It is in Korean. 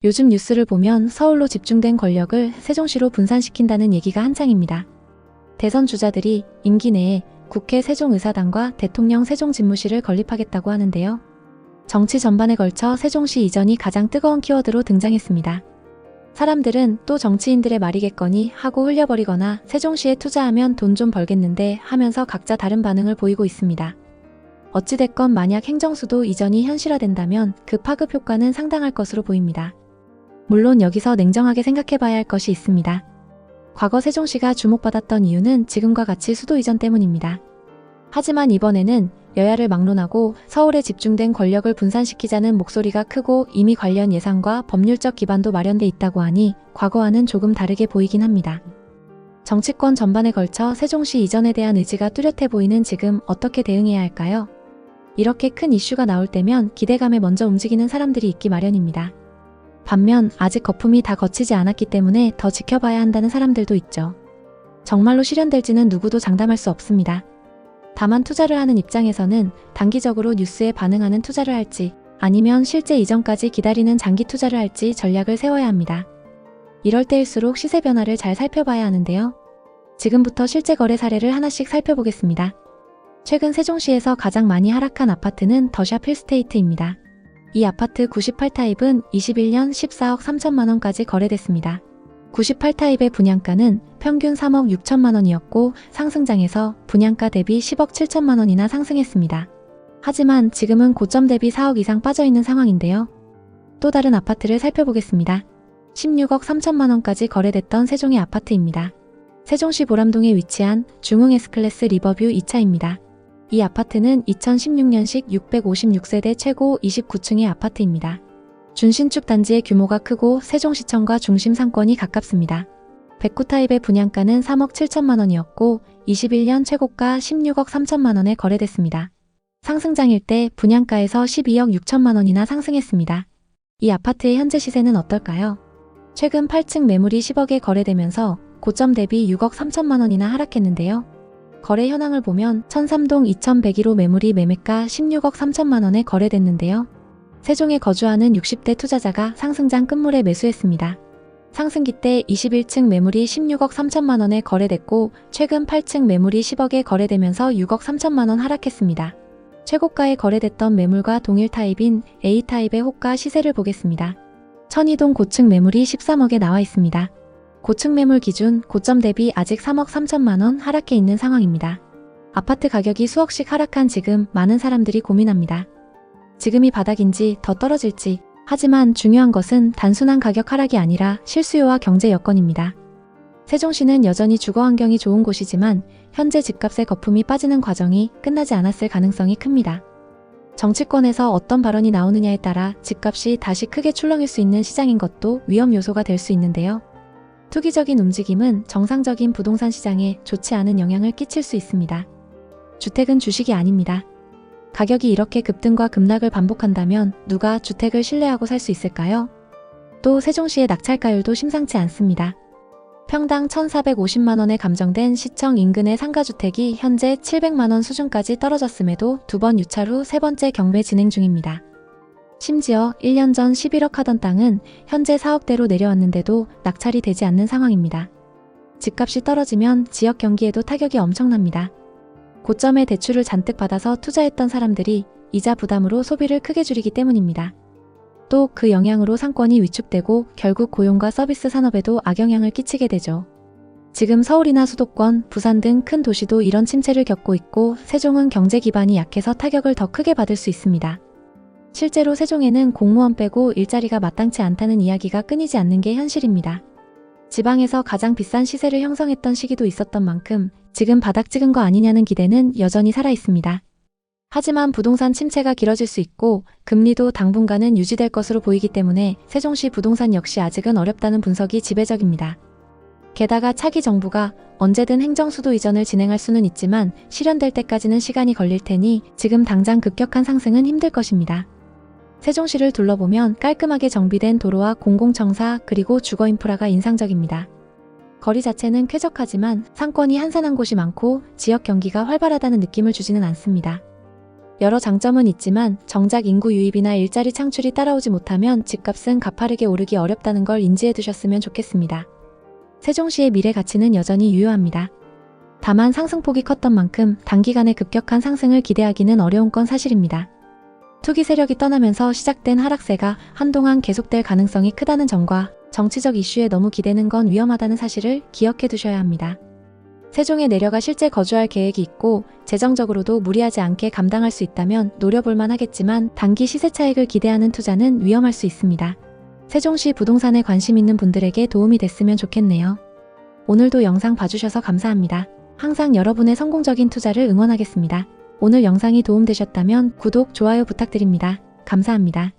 요즘 뉴스를 보면 서울로 집중된 권력을 세종시로 분산시킨다는 얘기가 한창입니다. 대선 주자들이 임기 내에 국회 세종의사당과 대통령 세종집무실을 건립하겠다고 하는데요. 정치 전반에 걸쳐 세종시 이전이 가장 뜨거운 키워드로 등장했습니다. 사람들은 또 정치인들의 말이겠거니 하고 흘려버리거나 세종시에 투자하면 돈 좀 벌겠는데 하면서 각자 다른 반응을 보이고 있습니다. 어찌됐건 만약 행정수도 이전이 현실화된다면 그 파급 효과는 상당할 것으로 보입니다. 물론 여기서 냉정하게 생각해봐야 할 것이 있습니다. 과거 세종시가 주목받았던 이유는 지금과 같이 수도 이전 때문입니다. 하지만 이번에는 여야를 막론하고 서울에 집중된 권력을 분산시키자는 목소리가 크고 이미 관련 예산과 법률적 기반도 마련돼 있다고 하니 과거와는 조금 다르게 보이긴 합니다. 정치권 전반에 걸쳐 세종시 이전에 대한 의지가 뚜렷해 보이는 지금 어떻게 대응해야 할까요? 이렇게 큰 이슈가 나올 때면 기대감에 먼저 움직이는 사람들이 있기 마련입니다. 반면 아직 거품이 다 거치지 않았기 때문에 더 지켜봐야 한다는 사람들도 있죠. 정말로 실현될지는 누구도 장담할 수 없습니다. 다만 투자를 하는 입장에서는 단기적으로 뉴스에 반응하는 투자를 할지 아니면 실제 이전까지 기다리는 장기 투자를 할지 전략을 세워야 합니다. 이럴 때일수록 시세 변화를 잘 살펴봐야 하는데요. 지금부터 실제 거래 사례를 하나씩 살펴보겠습니다. 최근 세종시에서 가장 많이 하락한 아파트는 더샵 힐스테이트입니다. 이 아파트 98타입은 21년 14억 3천만 원까지 거래됐습니다. 98타입의 분양가는 평균 3억 6천만 원이었고 상승장에서 분양가 대비 10억 7천만 원이나 상승했습니다. 하지만 지금은 고점 대비 4억 이상 빠져있는 상황인데요. 또 다른 아파트를 살펴보겠습니다. 16억 3천만 원까지 거래됐던 세종의 아파트입니다. 세종시 보람동에 위치한 중흥 S클래스 리버뷰 2차입니다. 이 아파트는 2016년식 656세대 최고 29층의 아파트입니다. 준신축 단지의 규모가 크고 세종시청과 중심 상권이 가깝습니다. 109타입의 분양가는 3억 7천만 원이었고 21년 최고가 16억 3천만 원에 거래됐습니다. 상승장일 때 분양가에서 12억 6천만 원이나 상승했습니다. 이 아파트의 현재 시세는 어떨까요? 최근 8층 매물이 10억에 거래되면서 고점 대비 6억 3천만 원이나 하락했는데요. 거래 현황을 보면 1003동 2101호 매물이 매매가 16억 3천만 원에 거래됐는데요. 세종에 거주하는 60대 투자자가 상승장 끝물에 매수했습니다. 상승기 때 21층 매물이 16억 3천만 원에 거래됐고 최근 8층 매물이 10억에 거래되면서 6억 3천만 원 하락했습니다. 최고가에 거래됐던 매물과 동일 타입인 A타입의 호가 시세를 보겠습니다. 천이동 고층 매물이 13억에 나와 있습니다. 고층 매물 기준 고점 대비 아직 3억 3천만 원 하락해 있는 상황입니다. 아파트 가격이 수억씩 하락한 지금 많은 사람들이 고민합니다. 지금이 바닥인지 더 떨어질지. 하지만 중요한 것은 단순한 가격 하락이 아니라 실수요와 경제 여건입니다. 세종시는 여전히 주거 환경이 좋은 곳이지만 현재 집값의 거품이 빠지는 과정이 끝나지 않았을 가능성이 큽니다. 정치권에서 어떤 발언이 나오느냐에 따라 집값이 다시 크게 출렁일 수 있는 시장인 것도 위험 요소가 될 수 있는데요. 투기적인 움직임은 정상적인 부동산 시장에 좋지 않은 영향을 끼칠 수 있습니다. 주택은 주식이 아닙니다. 가격이 이렇게 급등과 급락을 반복한다면 누가 주택을 신뢰하고 살 수 있을까요? 또 세종시의 낙찰가율도 심상치 않습니다. 평당 1,450만 원에 감정된 시청 인근의 상가주택이 현재 700만 원 수준까지 떨어졌음에도 2번 유찰 후 3번째 경매 진행 중입니다. 심지어 1년 전 11억 하던 땅은 현재 4억대로 내려왔는데도 낙찰이 되지 않는 상황입니다. 집값이 떨어지면 지역 경기에도 타격이 엄청납니다. 고점에 대출을 잔뜩 받아서 투자했던 사람들이 이자 부담으로 소비를 크게 줄이기 때문입니다. 또 그 영향으로 상권이 위축되고 결국 고용과 서비스 산업에도 악영향을 끼치게 되죠. 지금 서울이나 수도권, 부산 등 큰 도시도 이런 침체를 겪고 있고 세종은 경제 기반이 약해서 타격을 더 크게 받을 수 있습니다. 실제로 세종에는 공무원 빼고 일자리가 마땅치 않다는 이야기가 끊이지 않는 게 현실입니다. 지방에서 가장 비싼 시세를 형성했던 시기도 있었던 만큼 지금 바닥 찍은 거 아니냐는 기대는 여전히 살아있습니다. 하지만 부동산 침체가 길어질 수 있고 금리도 당분간은 유지될 것으로 보이기 때문에 세종시 부동산 역시 아직은 어렵다는 분석이 지배적입니다. 게다가 차기 정부가 언제든 행정수도 이전을 진행할 수는 있지만 실현될 때까지는 시간이 걸릴 테니 지금 당장 급격한 상승은 힘들 것입니다. 세종시를 둘러보면 깔끔하게 정비된 도로와 공공청사 그리고 주거 인프라가 인상적입니다. 거리 자체는 쾌적하지만 상권이 한산한 곳이 많고 지역 경기가 활발하다는 느낌을 주지는 않습니다. 여러 장점은 있지만 정작 인구 유입이나 일자리 창출이 따라오지 못하면 집값은 가파르게 오르기 어렵다는 걸 인지해 두셨으면 좋겠습니다. 세종시의 미래 가치는 여전히 유효합니다. 다만 상승폭이 컸던 만큼 단기간에 급격한 상승을 기대하기는 어려운 건 사실입니다. 투기 세력이 떠나면서 시작된 하락세가 한동안 계속될 가능성이 크다는 점과 정치적 이슈에 너무 기대는 건 위험하다는 사실을 기억해 두셔야 합니다. 세종에 내려가 실제 거주할 계획이 있고 재정적으로도 무리하지 않게 감당할 수 있다면 노려볼만 하겠지만 단기 시세 차익을 기대하는 투자는 위험할 수 있습니다. 세종시 부동산에 관심 있는 분들에게 도움이 됐으면 좋겠네요. 오늘도 영상 봐주셔서 감사합니다. 항상 여러분의 성공적인 투자를 응원하겠습니다. 오늘 영상이 도움되셨다면 구독, 좋아요 부탁드립니다. 감사합니다.